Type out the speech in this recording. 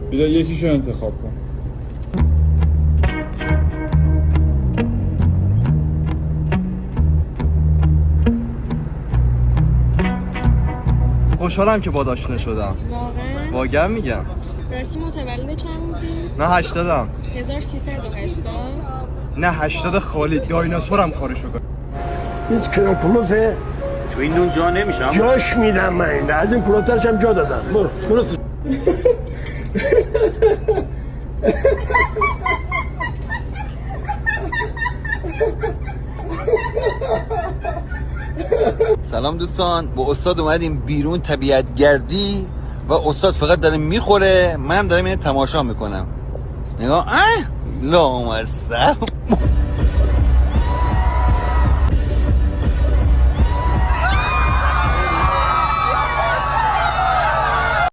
بیدا یکیشو انتخاب کن. خوشحالم که با آشنا شدم. واقعا میگم. راستی متولد چند بودی؟ نه 80م. 1380. نه 80 خالی دایناسورم کارشو کنه. هیچ کراکولوفه تو این نون جا نمیشم. جاش میدم من این از این کلوترش هم جا دادم. برو درست. سلام دوستان، با استاد اومدیم بیرون طبیعت گردی و استاد فقط داره میخوره، منم دارم اینو تماشا میکنم. نگاه لامصب